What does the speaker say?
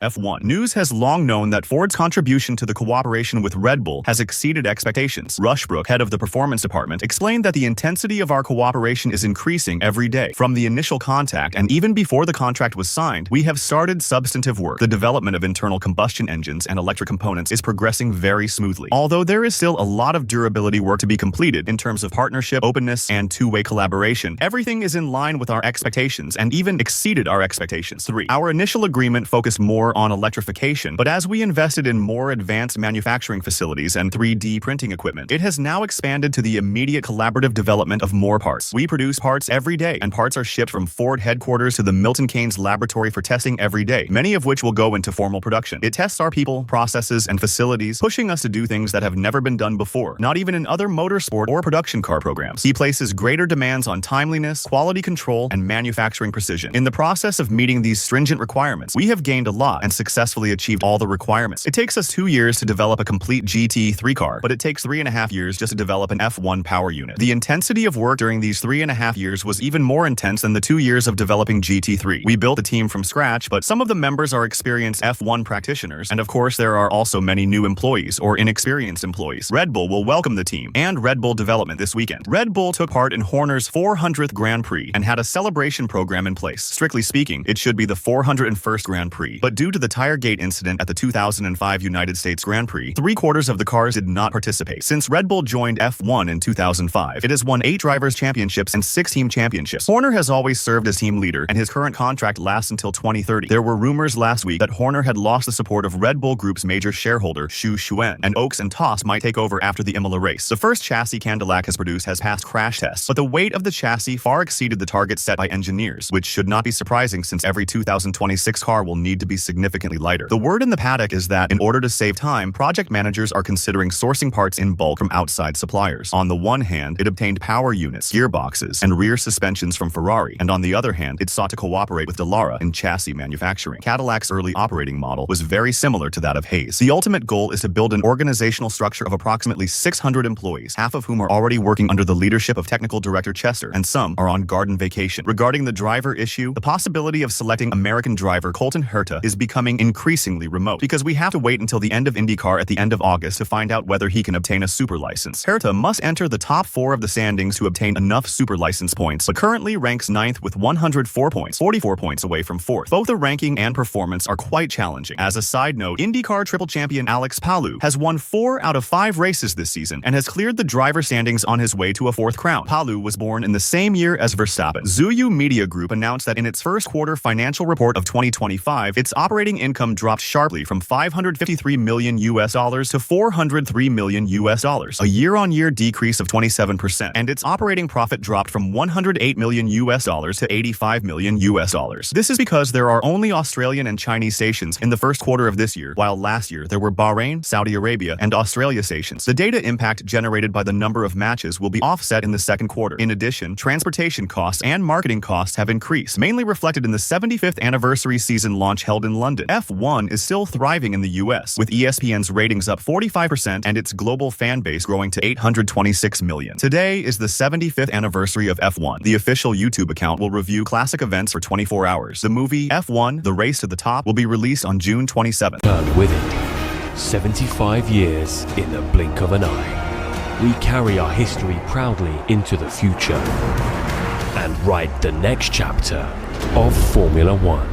F1 News has long known that Ford's contribution to the cooperation with Red Bull has exceeded expectations. Rushbrook, head of the performance department, explained that the intensity of our cooperation is increasing every day. From the initial contact and even before the contract was signed, we have started substantive work. The development of internal combustion engines and electric components is progressing very smoothly. Although there is still a lot of durability work to be completed in terms of partnership, openness, and two-way collaboration, everything is in line with our expectations and even exceeded our expectations. 3. Our initial agreement focused more on electrification, but as we invested in more advanced manufacturing facilities and 3D printing equipment, it has now expanded to the immediate collaborative development of more parts. We produce parts every day, and parts are shipped from Ford headquarters to the Milton Keynes laboratory for testing every day, many of which will go into formal production. It tests our people, processes, and facilities, pushing us to do things that have never been done before, not even in other motorsport or production car programs. He places greater demands on timeliness, quality control, and manufacturing precision. In the process of meeting these stringent requirements, we have gained a lot and successfully achieved all the requirements. It takes us 2 years to develop a complete GT3 car, but it takes 3.5 years just to develop an F1 power unit. The intensity of work during these 3.5 years was even more intense than the 2 years of developing GT3. We built a team from scratch, but some of the members are experienced F1 practitioners, and of course there are also many new employees or inexperienced employees. Red Bull will welcome the team and Red Bull development this weekend. Red Bull took part in Horner's 400th Grand Prix and had a celebration program in place. Strictly speaking, it should be the 401st Grand Prix, but due to the Tiregate incident at the 2005 United States Grand Prix, 3/4 of the cars did not participate. Since Red Bull joined F1 in 2005, it has won 8 drivers' championships and 6 team championships. Horner has always served as team leader, and his current contract lasts until 2030. There were rumors last week that Horner had lost the support of Red Bull Group's major shareholder, Xu Xuan, and Oaks and Toss might take over after the Imola race. The first chassis Cadillac has produced has passed crash tests, but the weight of the chassis far exceeded the target set by engineers, which should not be surprising since every 2026 car will need to be significantly lighter. The word in the paddock is that, in order to save time, project managers are considering sourcing parts in bulk from outside suppliers. On the one hand, it obtained power units, gearboxes, and rear suspensions from Ferrari, and on the other hand, it sought to cooperate with Dallara in chassis manufacturing. Cadillac's early operating model was very similar to that of Hayes. The ultimate goal is to build an organizational structure of approximately 600 employees, half of whom are already working under the leadership of Technical Director Chester, and some are on garden vacation. Regarding the driver issue, the possibility of selecting American driver Colton Herta is becoming increasingly remote, because we have to wait until the end of IndyCar at the end of August to find out whether he can obtain a super license. Herta must enter the top 4 of the standings to obtain enough super license points, but currently ranks 9th with 104 points, 44 points away from 4th. Both the ranking and performance are quite challenging. As a side note, IndyCar triple champion Alex Palou has won 4 out of 5 races this season and has cleared the driver standings on his way to a 4th crown. Palou was born in the same year as Verstappen. Zuyu Media Group announced that in its first quarter financial report of 2025, its operating income dropped sharply from $553 million to $403 million, a year-on-year decrease of 27%, and its operating profit dropped from $108 million to $85 million. This is because there are only Australian and Chinese stations in the first quarter of this year, while last year there were Bahrain, Saudi Arabia, and Australia stations. The data impact generated by the number of matches will be offset in the second quarter. In addition, transportation costs and marketing costs have increased, mainly reflected in the 75th anniversary season launch held in London. F1 is still thriving in the US, with ESPN's ratings up 45% and its global fan base growing to 826 million. Today is the 75th anniversary of F1. The official YouTube account will review classic events for 24 hours. The movie F1: The Race to the Top will be released on June 27th. Turn with it. 75 years in the blink of an eye. We carry our history proudly into the future and write the next chapter of Formula One.